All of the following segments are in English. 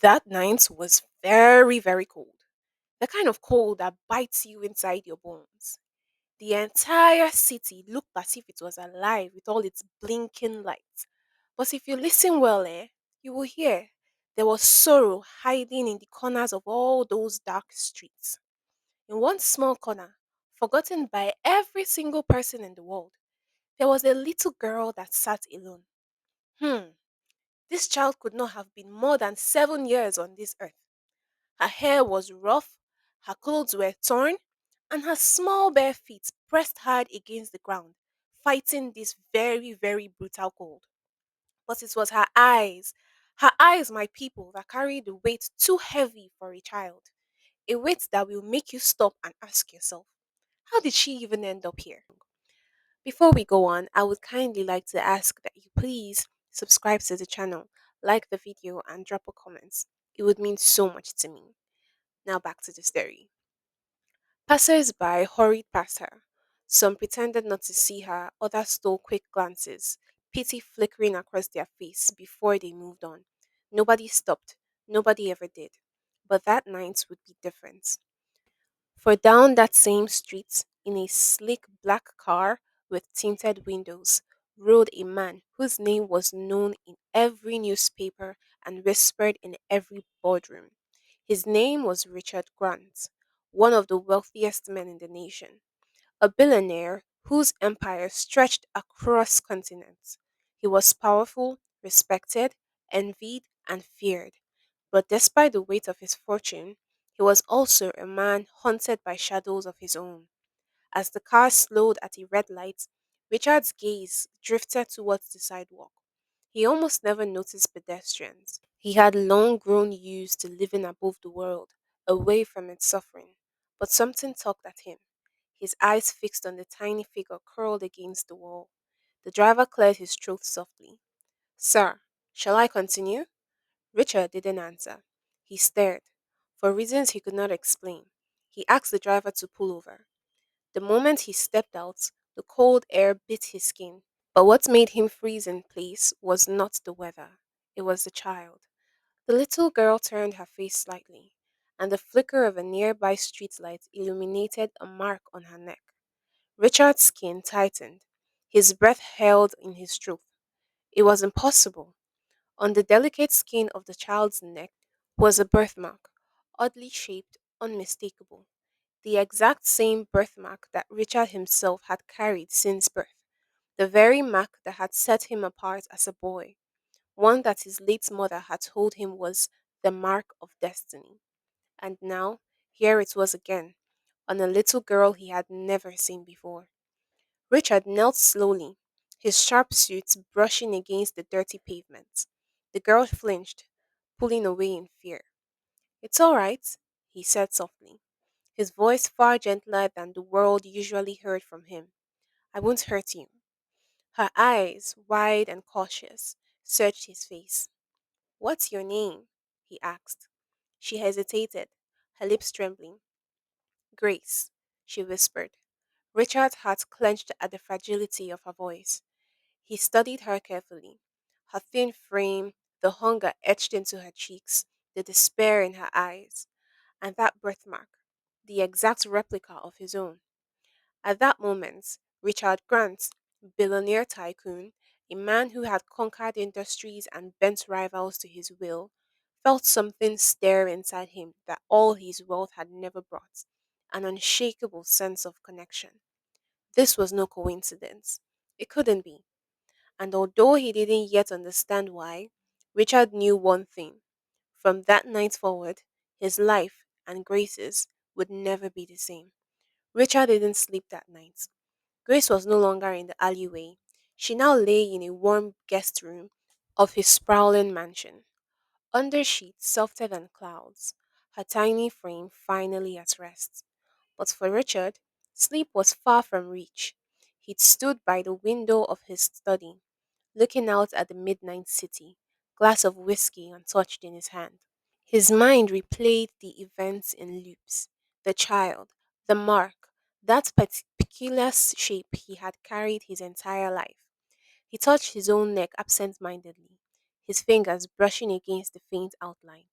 That night was very, very cold. The kind of cold that bites you inside your bones. The entire city looked as if it was alive with all its blinking lights. But if you listen well, you will hear there was sorrow hiding in the corners of all those dark streets. In one small corner, forgotten by every single person in the world, there was a little girl that sat alone. Hmm, this child could not have been more than 7 years on this earth. Her hair was rough, her clothes were torn, and her small bare feet pressed hard against the ground, fighting this very, very brutal cold. But it was her eyes, my people, that carried the weight too heavy for a child. A weight that will make you stop and ask yourself, how did she even end up here? Before we go on, I would kindly like to ask that you please subscribe to the channel, like the video, and drop a comment. It would mean so much to me. Now back to the story. Passers-by hurried past her. Some pretended not to see her, others stole quick glances, pity flickering across their face before they moved on. Nobody stopped. Nobody ever did. But that night would be different. For down that same street, in a sleek black car with tinted windows, rode a man whose name was known in every newspaper and whispered in every boardroom. His name was Richard Grant, one of the wealthiest men in the nation, a billionaire whose empire stretched across continents. He was powerful, respected, envied, and feared. But despite the weight of his fortune, he was also a man haunted by shadows of his own. As the car slowed at a red light, Richard's gaze drifted towards the sidewalk. He almost never noticed pedestrians. He had long grown used to living above the world, away from its suffering. But something tugged at him, his eyes fixed on the tiny figure curled against the wall. The driver cleared his throat softly. Sir, shall I continue? Richard didn't answer. He stared. For reasons he could not explain, he asked the driver to pull over. The moment he stepped out, the cold air bit his skin. But what made him freeze in place was not the weather, it was the child. The little girl turned her face slightly, and the flicker of a nearby streetlight illuminated a mark on her neck. Richard's skin tightened. His breath held in his throat. It was impossible. On the delicate skin of the child's neck was a birthmark, oddly shaped, unmistakable. The exact same birthmark that Richard himself had carried since birth. The very mark that had set him apart as a boy. One that his late mother had told him was the mark of destiny. And now, here it was again, on a little girl he had never seen before. Richard knelt slowly, his sharp suit brushing against the dirty pavement. The girl flinched, pulling away in fear. It's all right, he said softly, his voice far gentler than the world usually heard from him. I won't hurt you. Her eyes, wide and cautious, searched his face. What's your name? He asked. She hesitated, her lips trembling. Grace, she whispered. Richard's heart clenched at the fragility of her voice. He studied her carefully. Her thin frame, the hunger etched into her cheeks, the despair in her eyes, and that birthmark, the exact replica of his own. At that moment, Richard Grant, billionaire tycoon, a man who had conquered industries and bent rivals to his will, felt something stir inside him that all his wealth had never brought, an unshakable sense of connection. This was no coincidence. It couldn't be. And although he didn't yet understand why, Richard knew one thing. From that night forward, his life and Grace's would never be the same. Richard didn't sleep that night. Grace was no longer in the alleyway. She now lay in a warm guest room of his sprawling mansion, under sheets softer than clouds, her tiny frame finally at rest. But for Richard, sleep was far from reach. He'd stood by the window of his study, looking out at the midnight city, glass of whiskey untouched in his hand. His mind replayed the events in loops. The child, the mark, that peculiar shape he had carried his entire life. He touched his own neck absent mindedly, his fingers brushing against the faint outline.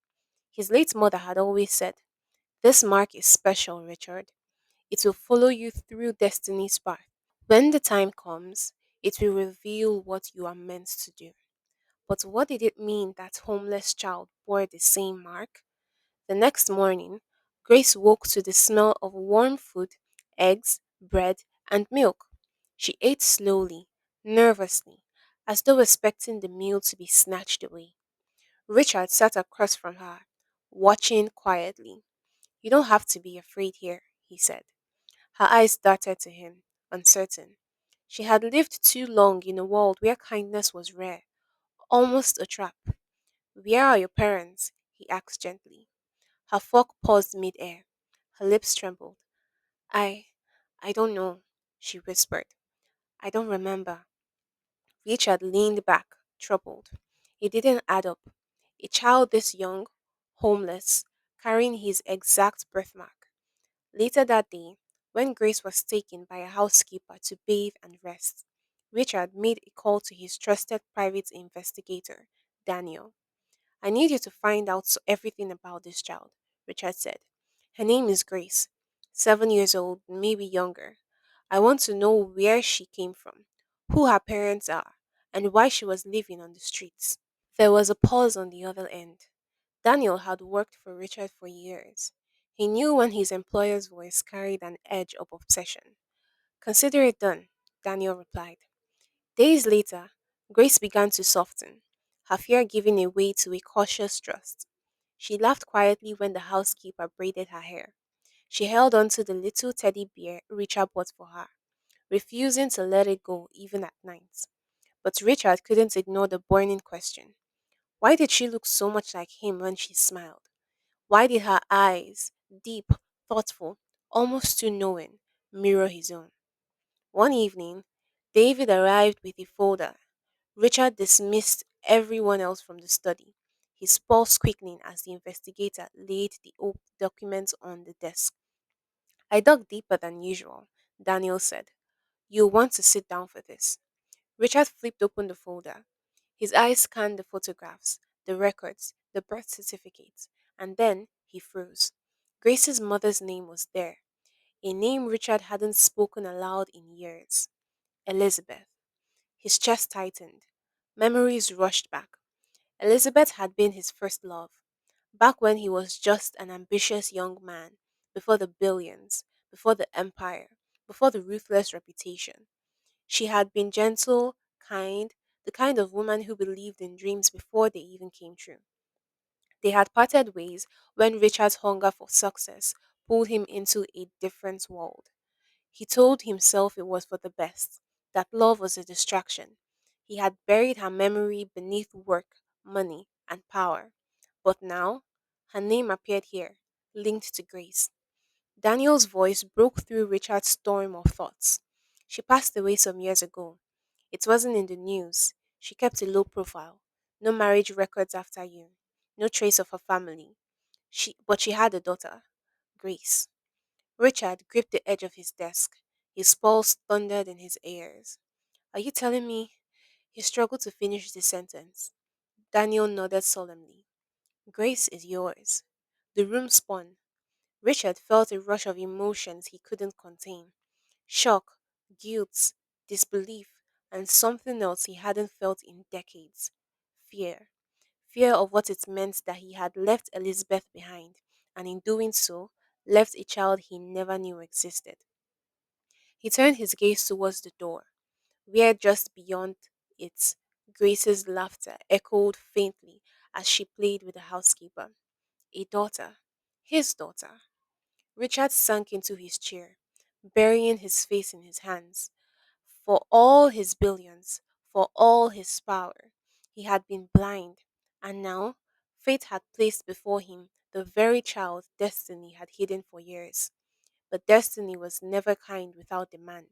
His late mother had always said, "This mark is special, Richard. It will follow you through destiny's path. When the time comes, it will reveal what you are meant to do." But what did it mean that homeless child bore the same mark? The next morning, Grace woke to the smell of warm food, eggs, bread, and milk. She ate slowly, nervously, as though expecting the meal to be snatched away. Richard sat across from her, watching quietly. "You don't have to be afraid here," he said. Her eyes darted to him, uncertain. She had lived too long in a world where kindness was rare, almost a trap. "Where are your parents?" he asked gently. Her fork paused midair. Her lips trembled. I I don't know," she whispered. "I don't remember." Richard leaned back, troubled. It didn't add up. A child this young, homeless, carrying his exact birthmark. Later that day, when Grace was taken by a housekeeper to bathe and rest, Richard made a call to his trusted private investigator, Daniel. "I need you to find out everything about this child," Richard said. "Her name is Grace, 7 years old, maybe younger. I want to know where she came from, who her parents are, and why she was living on the streets." There was a pause on the other end. Daniel had worked for Richard for years. He knew when his employer's voice carried an edge of obsession. "Consider it done," Daniel replied. Days later, Grace began to soften, her fear giving way to a cautious trust. She laughed quietly when the housekeeper braided her hair. She held on to the little teddy bear Richard bought for her, refusing to let it go even at night. But Richard couldn't ignore the burning question. Why did she look so much like him when she smiled? Why did her eyes, deep, thoughtful, almost too knowing, mirror his own? One evening, David arrived with a folder. Richard dismissed everyone else from the study, his pulse quickening as the investigator laid the documents on the desk. "I dug deeper than usual," Daniel said. "You'll want to sit down for this." Richard flipped open the folder. His eyes scanned the photographs, the records, the birth certificates, and then he froze. Grace's mother's name was there, a name Richard hadn't spoken aloud in years. Elizabeth. His chest tightened. Memories rushed back. Elizabeth had been his first love, back when he was just an ambitious young man, before the billions, before the empire, before the ruthless reputation. She had been gentle, kind, the kind of woman who believed in dreams before they even came true. They had parted ways when Richard's hunger for success pulled him into a different world. He told himself it was for the best, that love was a distraction. He had buried her memory beneath work, money, and power. But now, her name appeared here, linked to Grace. Daniel's voice broke through Richard's storm of thoughts. "She passed away some years ago. It wasn't in the news. She kept a low profile. No marriage records after you. No trace of her family. But she had a daughter, Grace." Richard gripped the edge of his desk. His pulse thundered in his ears. "Are you telling me?" He struggled to finish the sentence. Daniel nodded solemnly. "Grace is yours." The room spun. Richard felt a rush of emotions he couldn't contain: shock, guilt, disbelief, and something else he hadn't felt in decades: fear. Fear of what it meant that he had left Elizabeth behind, and in doing so, left a child he never knew existed. He turned his gaze towards the door, where just beyond it, Grace's laughter echoed faintly as she played with the housekeeper. A daughter. His daughter. Richard sank into his chair, burying his face in his hands. For all his billions, for all his power, he had been blind, and now fate had placed before him the very child destiny had hidden for years. But destiny was never kind without demand,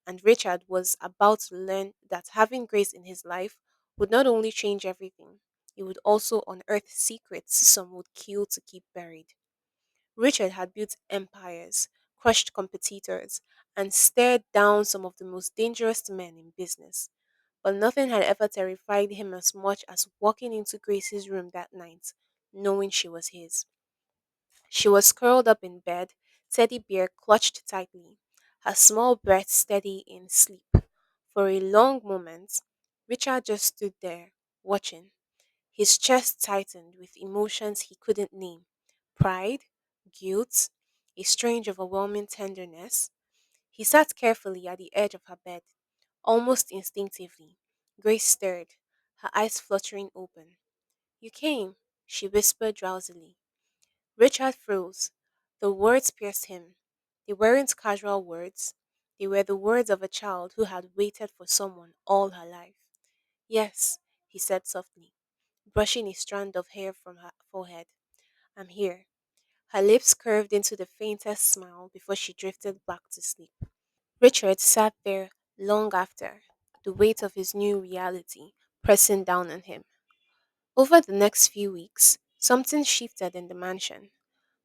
and Richard was about to learn that having Grace in his life would not only change everything, it would also unearth secrets some would kill to keep buried. Richard had built empires, crushed competitors, and stared down some of the most dangerous men in business. But nothing had ever terrified him as much as walking into Grace's room that night, knowing she was his. She was curled up in bed, teddy bear clutched tightly, her small breath steady in sleep. For a long moment, Richard just stood there, watching. His chest tightened with emotions he couldn't name: pride, guilt, a strange, overwhelming tenderness. He sat carefully at the edge of her bed. Almost instinctively, Grace stirred, her eyes fluttering open. "You came," she whispered drowsily. Richard froze. The words pierced him. They weren't casual words. They were the words of a child who had waited for someone all her life. "Yes," he said softly, brushing a strand of hair from her forehead. "I'm here." Her lips curved into the faintest smile before she drifted back to sleep. Richard sat there long after, the weight of his new reality pressing down on him. Over the next few weeks, something shifted in the mansion.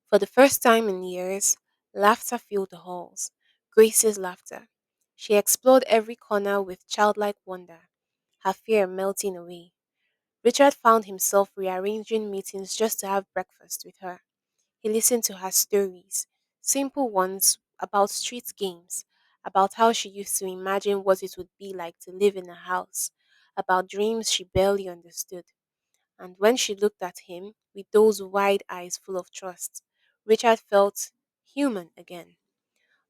For the first time in years, laughter filled the halls. Grace's laughter. She explored every corner with childlike wonder, her fear melting away. Richard found himself rearranging meetings just to have breakfast with her. He listened to her stories, simple ones about street games, about how she used to imagine what it would be like to live in a house, about dreams she barely understood. And when she looked at him with those wide eyes full of trust, Richard felt human again.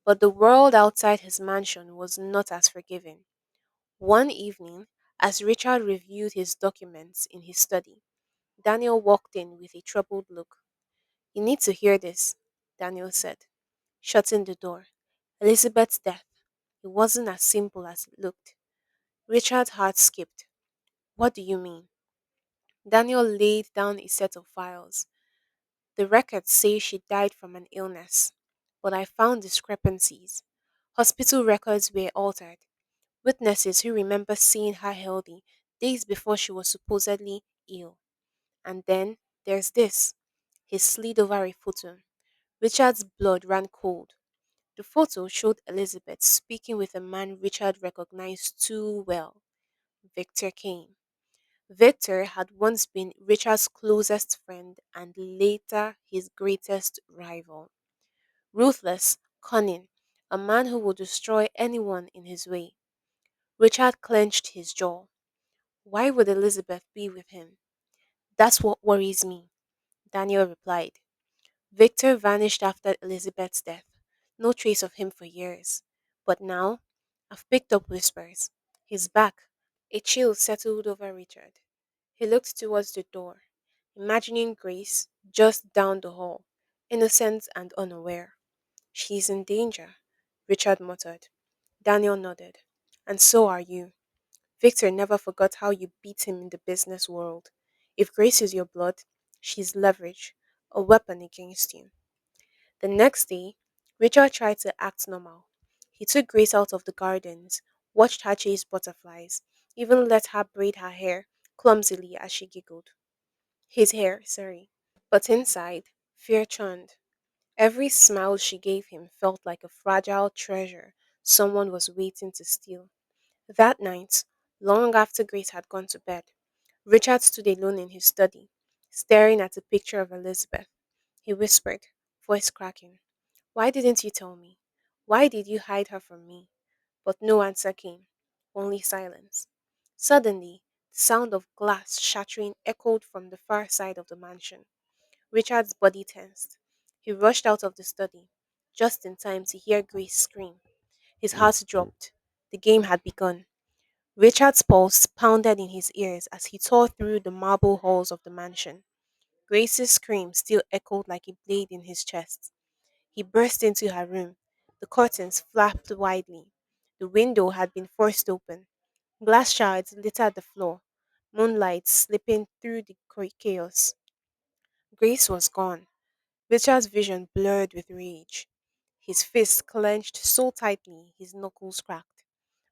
But the world outside his mansion was not as forgiving. One evening, as Richard reviewed his documents in his study, Daniel walked in with a troubled look. "You need to hear this," Daniel said, shutting the door. "Elizabeth's death. It wasn't as simple as it looked." Richard's heart skipped. "What do you mean?" Daniel laid down a set of files. "The records say she died from an illness, but I found discrepancies. Hospital records were altered. Witnesses who remember seeing her healthy days before she was supposedly ill. And then there's this." He slid over a photo. Richard's blood ran cold. The photo showed Elizabeth speaking with a man Richard recognized too well: Victor Kane. Victor had once been Richard's closest friend and later his greatest rival. Ruthless, cunning, a man who would destroy anyone in his way. Richard clenched his jaw. Why would Elizabeth be with him? "That's what worries me," Daniel replied. "Victor vanished after Elizabeth's death. No trace of him for years. But now, I've picked up whispers. He's back." A chill settled over Richard. He looked towards the door, imagining Grace just down the hall, innocent and unaware. "She's in danger," Richard muttered. Daniel nodded. "And so are you. Victor never forgot how you beat him in the business world. If Grace is your blood, she's leverage, a weapon against you." The next day, Richard tried to act normal. He took Grace out of the gardens, watched her chase butterflies, even let her braid her hair clumsily as she giggled. His hair, sorry. But inside, fear churned. Every smile she gave him felt like a fragile treasure someone was waiting to steal. That night, long after Grace had gone to bed, Richard stood alone in his study, staring at a picture of Elizabeth. He whispered, voice cracking, "Why didn't you tell me? Why did you hide her from me?" But no answer came, only silence. Suddenly, the sound of glass shattering echoed from the far side of the mansion. Richard's body tensed. He rushed out of the study, just in time to hear Grace scream. His heart dropped. The game had begun. Richard's pulse pounded in his ears as he tore through the marble halls of the mansion. Grace's scream still echoed like a blade in his chest. He burst into her room. The curtains flapped widely. The window had been forced open. Glass shards littered the floor, moonlight slipping through the chaos. Grace was gone. Richard's vision blurred with rage. His fists clenched so tightly his knuckles cracked.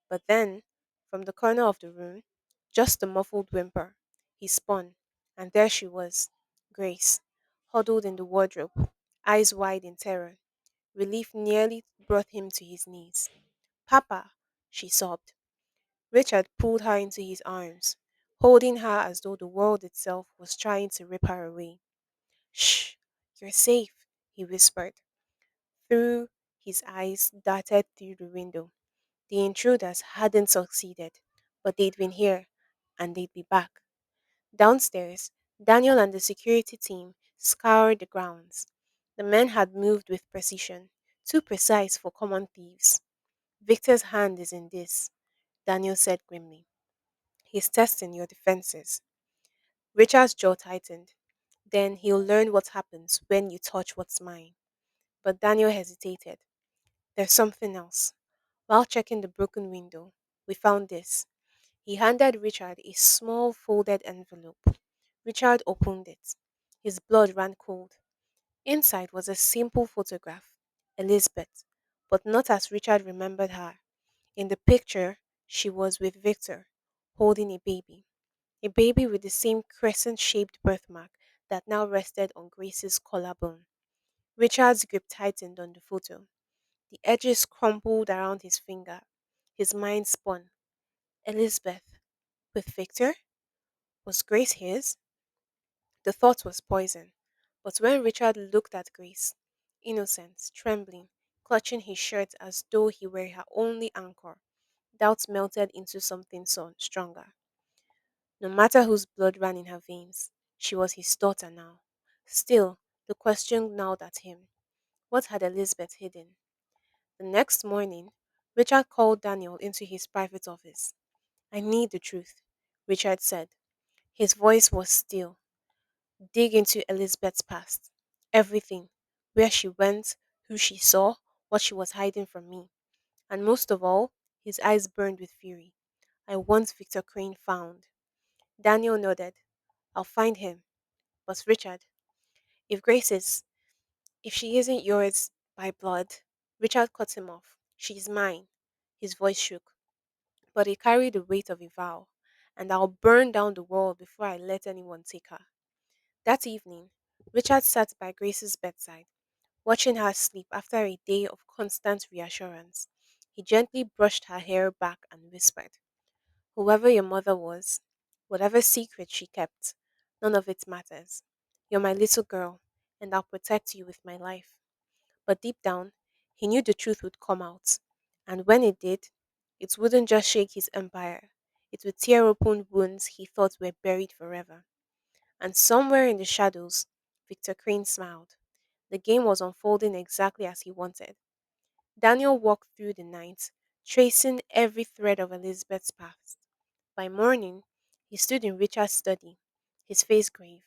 But then, from the corner of the room, just a muffled whimper, he spun, and there she was, Grace, huddled in the wardrobe, eyes wide in terror. Relief nearly brought him to his knees. "Papa," she sobbed. Richard pulled her into his arms, holding her as though the world itself was trying to rip her away. Shh, you're safe, he whispered. Through his eyes darted through the window. The intruders hadn't succeeded, but they'd been here, and they'd be back. Downstairs, Daniel and the security team scoured the grounds. The men had moved with precision, too precise for common thieves. Victor's hand is in this, Daniel said grimly. He's testing your defenses. Richard's jaw tightened. Then he'll learn what happens when you touch what's mine. But Daniel hesitated. There's something else. While checking the broken window, we found this. He handed Richard a small folded envelope. Richard opened it. His blood ran cold. Inside was a simple photograph Elizabeth, but not as Richard remembered her. In the picture, she was with Victor, holding a baby with the same crescent shaped birthmark that now rested on Grace's collarbone. Richard's grip tightened on the photo. The edges crumpled around his finger. His mind spun. Elizabeth, with Victor? Was Grace his? The thought was poison. But when Richard looked at Grace, innocent, trembling, clutching his shirt as though he were her only anchor, doubt melted into something stronger. No matter whose blood ran in her veins, she was his daughter now. Still, the question gnawed at him. What had Elizabeth hidden? The next morning, Richard called Daniel into his private office. I need the truth, Richard said. His voice was still. Dig into Elizabeth's past. Everything. Where she went, who she saw, what she was hiding from me. And most of all, his eyes burned with fury. I want Victor Crane found. Daniel nodded. I'll find him. But Richard, if Grace is, if she isn't yours by blood, Richard cut him off. She's mine. His voice shook, but it carried the weight of a vow, and I'll burn down the world before I let anyone take her. That evening, Richard sat by Grace's bedside, watching her sleep after a day of constant reassurance. He gently brushed her hair back and whispered, whoever your mother was, whatever secret she kept, none of it matters. You're my little girl, and I'll protect you with my life. But deep down, he knew the truth would come out. And when it did, it wouldn't just shake his empire, it would tear open wounds he thought were buried forever. And somewhere in the shadows, Victor Crane smiled. The game was unfolding exactly as he wanted. Daniel walked through the night, tracing every thread of Elizabeth's past. By morning, he stood in Richard's study, his face grave.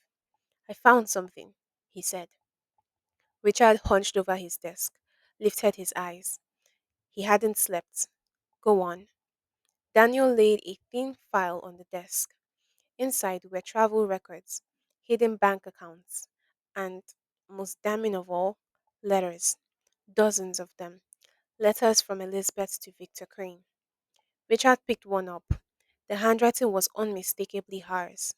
I found something, he said. Richard hunched over his desk, lifted his eyes. He hadn't slept. Go on. Daniel laid a thin file on the desk. Inside were travel records, hidden bank accounts, and, most damning of all, letters. Dozens of them. Letters from Elizabeth to Victor Crane. Richard picked one up. The handwriting was unmistakably hers.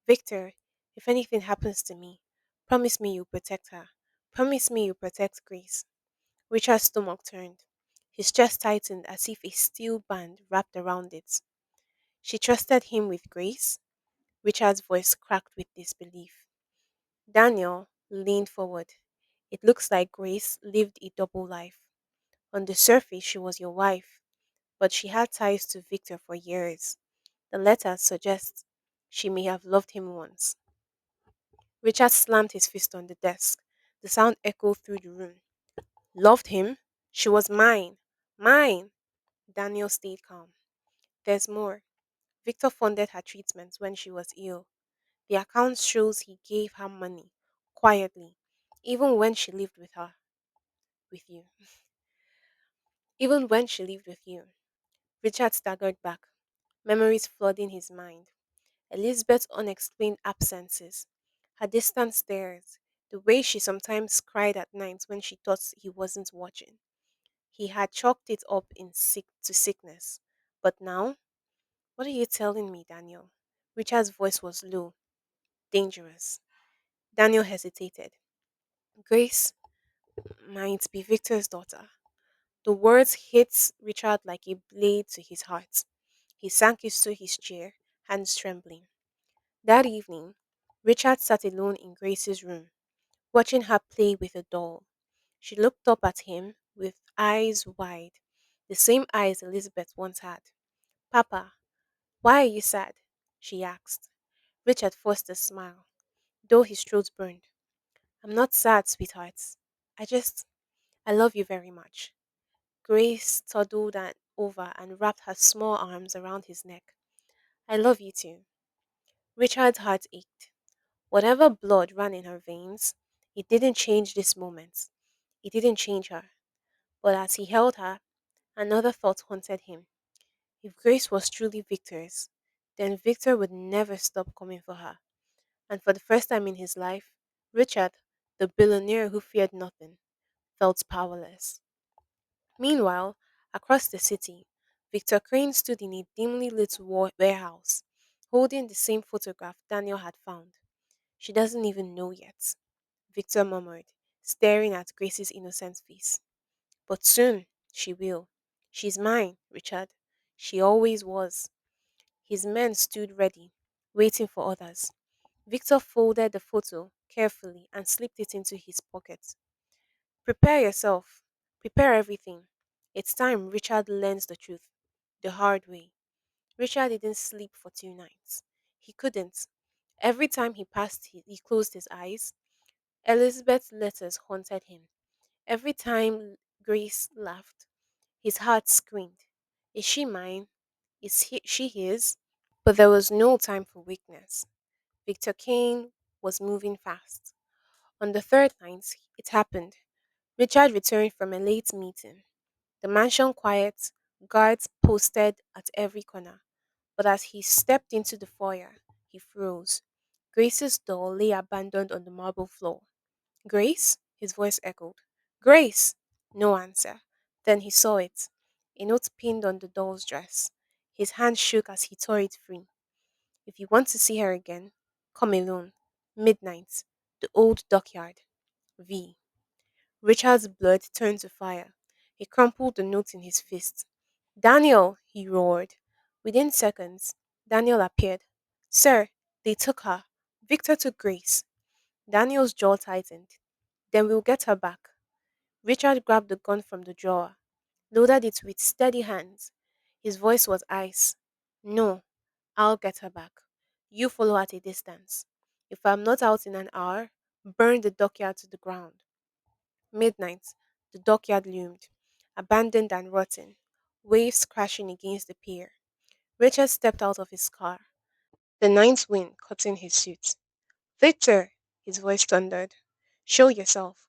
Victor, if anything happens to me, promise me you'll protect her. Promise me you'll protect Grace. Richard's stomach turned. His chest tightened as if a steel band wrapped around it. She trusted him with Grace? Richard's voice cracked with disbelief. Daniel leaned forward. It looks like Grace lived a double life. On the surface, she was your wife, but she had ties to Victor for years. The letters suggest she may have loved him once. Richard slammed his fist on the desk. The sound echoed through the room. Loved him? She was mine. Mine! Daniel stayed calm. There's more. Victor funded her treatment when she was ill. The account shows he gave her money, quietly, even when she lived with you. Even when she lived with you. Richard staggered back, memories flooding his mind. Elizabeth's unexplained absences, her distant stares, the way she sometimes cried at night when she thought he wasn't watching. He had chalked it up to sickness. But now, what are you telling me, Daniel? Richard's voice was low, dangerous. Daniel hesitated. Grace might be Victor's daughter. The words hit Richard like a blade to his heart. He sank into his chair, hands trembling. That evening, Richard sat alone in Grace's room. watching her play with a doll. She looked up at him with eyes wide, the same eyes Elizabeth once had. Papa, why are you sad? She asked. Richard forced a smile, though his throat burned. I'm not sad, sweetheart. I love you very much. Grace toddled over and wrapped her small arms around his neck. I love you too. Richard's heart ached. Whatever blood ran in her veins, it didn't change this moment. It didn't change her. But as he held her, another thought haunted him. If Grace was truly Victor's, then Victor would never stop coming for her. And for the first time in his life, Richard, the billionaire who feared nothing, felt powerless. Meanwhile, across the city, Victor Crane stood in a dimly lit warehouse, holding the same photograph Daniel had found. She doesn't even know yet, Victor murmured, staring at Grace's innocent face. But soon she will. She's mine, Richard. She always was. His men stood ready, waiting for others. Victor folded the photo carefully and slipped it into his pocket. Prepare yourself. Prepare everything. It's time Richard learns the truth. The hard way. Richard didn't sleep for 2 nights. He couldn't. Every time he closed his eyes, Elizabeth's letters haunted him. Every time Grace laughed, his heart screamed, is she mine? She his? But there was no time for weakness. Victor Kane was moving fast. On the third night, it happened. Richard returned from a late meeting. The mansion quiet, guards posted at every corner. But as he stepped into the foyer, he froze. Grace's doll lay abandoned on the marble floor. Grace? His voice echoed. Grace! No answer. Then he saw it. A note pinned on the doll's dress. His hand shook as he tore it free. If you want to see her again, come alone. Midnight. The old dockyard. V. Richard's blood turned to fire. He crumpled the note in his fist. Daniel! He roared. Within seconds, Daniel appeared. Sir, they took her. Victor took Grace. Daniel's jaw tightened. Then we'll get her back. Richard grabbed the gun from the drawer, loaded it with steady hands. His voice was ice. No, I'll get her back. You follow at a distance. If I'm not out in an hour, burn the dockyard to the ground. Midnight, the dockyard loomed, abandoned and rotten, waves crashing against the pier. Richard stepped out of his car, the night wind cutting his suit. Victor! His voice thundered. Show yourself.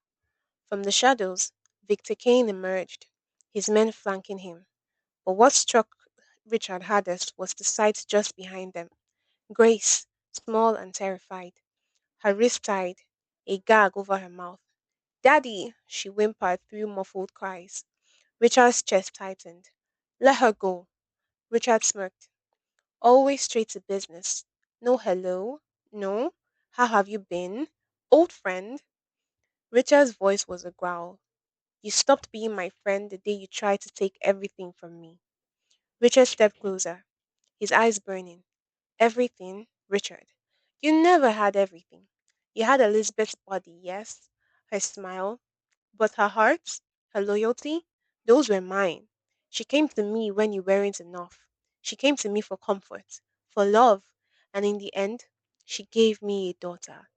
From the shadows, Victor Kane emerged, his men flanking him. But what struck Richard hardest was the sight just behind them. Grace, small and terrified, her wrist tied, a gag over her mouth. Daddy! She whimpered through muffled cries. Richard's chest tightened. Let her go. Richard smirked. Always straight to business. No hello? No? How have you been? Old friend? Richard's voice was a growl. You stopped being my friend the day you tried to take everything from me. Richard stepped closer, his eyes burning. Everything, Richard. You never had everything. You had Elizabeth's body, yes, her smile, but her heart, her loyalty, those were mine. She came to me when you weren't enough. She came to me for comfort, for love, and in the end, she gave me a daughter.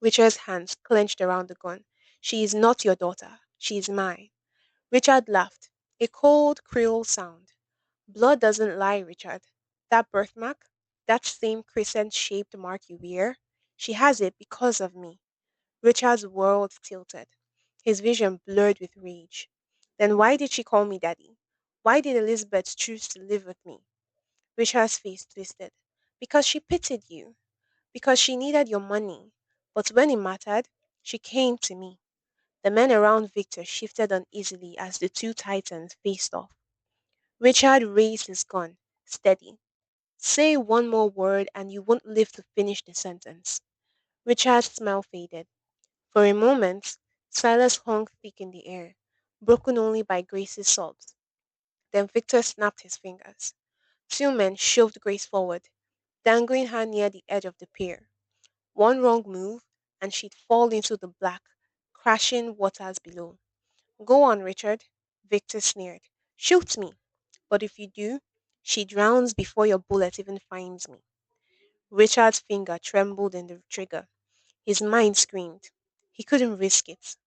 Richard's hands clenched around the gun. She is not your daughter. She is mine. Richard laughed, a cold, cruel sound. Blood doesn't lie, Richard. That birthmark, that same crescent shaped mark you wear, she has it because of me. Richard's world tilted, his vision blurred with rage. Then why did she call me daddy? Why did Elizabeth choose to live with me? Richard's face twisted. Because she pitied you. Because she needed your money. But when it mattered, she came to me. The men around Victor shifted uneasily as the two titans faced off. Richard raised his gun, steady. Say one more word and you won't live to finish the sentence. Richard's smile faded. For a moment, silence hung thick in the air, broken only by Grace's sobs. Then Victor snapped his fingers. Two men shoved Grace forward, dangling her near the edge of the pier. One wrong move, and she'd fall into the black, crashing waters below. Go on, Richard, Victor sneered. Shoot me. But if you do, she drowns before your bullet even finds me. Richard's finger trembled in the trigger. His mind screamed. He couldn't risk it.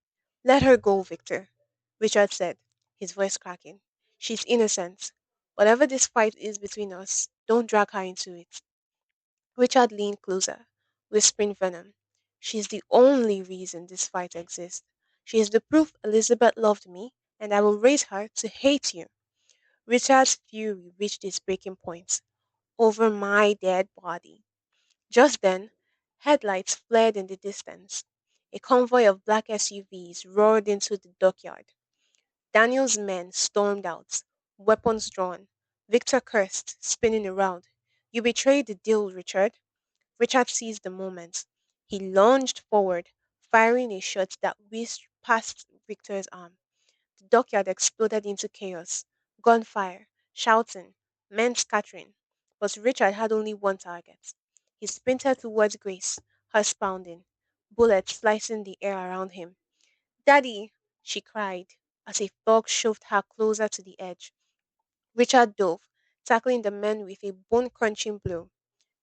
Let her go, Victor, Richard said, his voice cracking. She's innocent. Whatever this fight is between us, don't drag her into it. Richard leaned closer, whispering venom. She's the only reason this fight exists. She is the proof Elizabeth loved me, and I will raise her to hate you. Richard's fury reached its breaking point. Over my dead body. Just then, headlights flared in the distance. A convoy of black SUVs roared into the dockyard. Daniel's men stormed out, weapons drawn. Victor cursed, spinning around. You betrayed the deal, Richard. Richard seized the moment. He lunged forward, firing a shot that whizzed past Victor's arm. The dockyard exploded into chaos. Gunfire, shouting, men scattering. But Richard had only one target. He sprinted towards Grace, heart pounding, bullets slicing the air around him. Daddy! She cried as a thug shoved her closer to the edge. Richard dove, tackling the man with a bone crunching blow.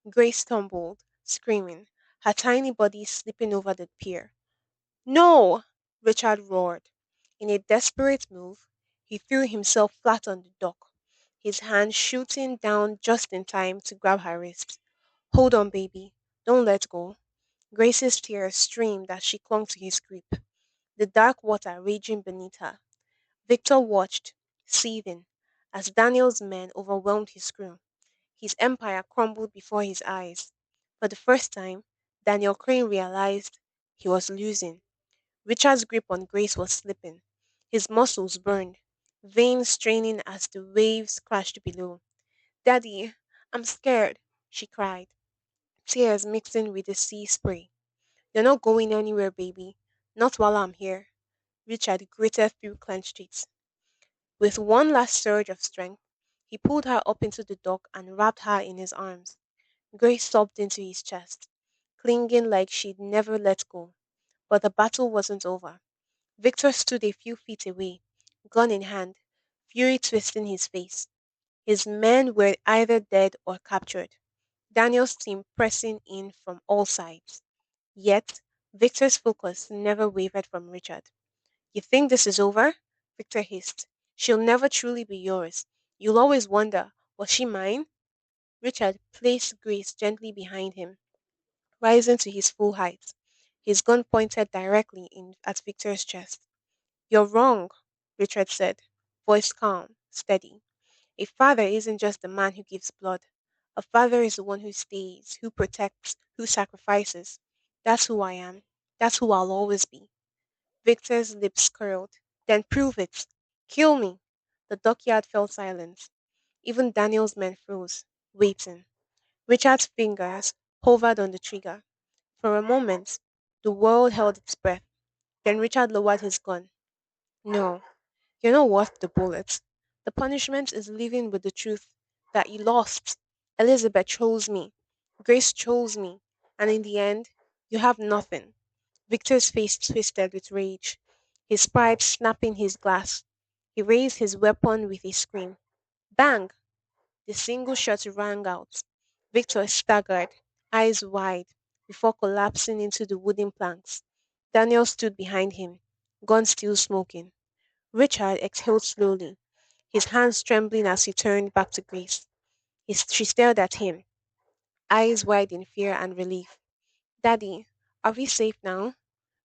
Grace stumbled, screaming, her tiny body slipping over the pier. No! Richard roared. In a desperate move, he threw himself flat on the dock, his hand shooting down just in time to grab her wrist. Hold on, baby. Don't let go. Grace's tears streamed as she clung to his grip, the dark water raging beneath her. Victor watched, seething, as Daniel's men overwhelmed his crew. His empire crumbled before his eyes. For the first time, Daniel Crane realized he was losing. Richard's grip on Grace was slipping. His muscles burned, veins straining as the waves crashed below. Daddy, I'm scared, she cried, tears mixing with the sea spray. You're not going anywhere, baby. Not while I'm here. Richard gritted through clenched teeth. With one last surge of strength, he pulled her up into the dock and wrapped her in his arms. Grace sobbed into his chest, clinging like she'd never let go. But the battle wasn't over. Victor stood a few feet away, gun in hand, fury twisting his face. His men were either dead or captured, Daniel's team pressing in from all sides. Yet, Victor's focus never wavered from Richard. You think this is over? Victor hissed. She'll never truly be yours. You'll always wonder, was she mine? Richard placed Grace gently behind him, rising to his full height, his gun pointed directly at Victor's chest. You're wrong, Richard said, voice calm, steady. A father isn't just the man who gives blood. A father is the one who stays, who protects, who sacrifices. That's who I am. That's who I'll always be. Victor's lips curled. Then prove it. Kill me. The dockyard fell silent. Even Daniel's men froze, waiting. Richard's fingers hovered on the trigger. For a moment, the world held its breath. Then Richard lowered his gun. No, you're not worth the bullets. The punishment is living with the truth that you lost. Elizabeth chose me. Grace chose me. And in the end, you have nothing. Victor's face twisted with rage, his pride snapping his glass. He raised his weapon with a scream. Bang! The single shot rang out. Victor staggered, eyes wide, before collapsing into the wooden planks. Daniel stood behind him, gun still smoking. Richard exhaled slowly, his hands trembling as he turned back to Grace. She stared at him, eyes wide in fear and relief. Daddy, are we safe now?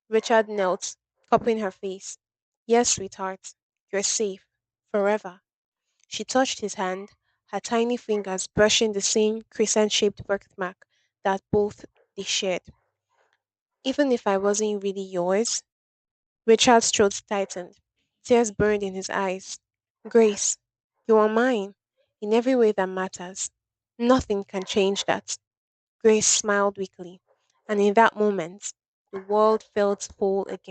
Richard knelt, cupping her face. Yes, sweetheart, you're safe. Forever. She touched his hand, her tiny fingers brushing the same crescent shaped birthmark that both they shared. Even if I wasn't really yours, Richard's throat tightened. Tears burned in his eyes. Grace, you are mine, in every way that matters. Nothing can change that. Grace smiled weakly, and in that moment, the world felt whole again.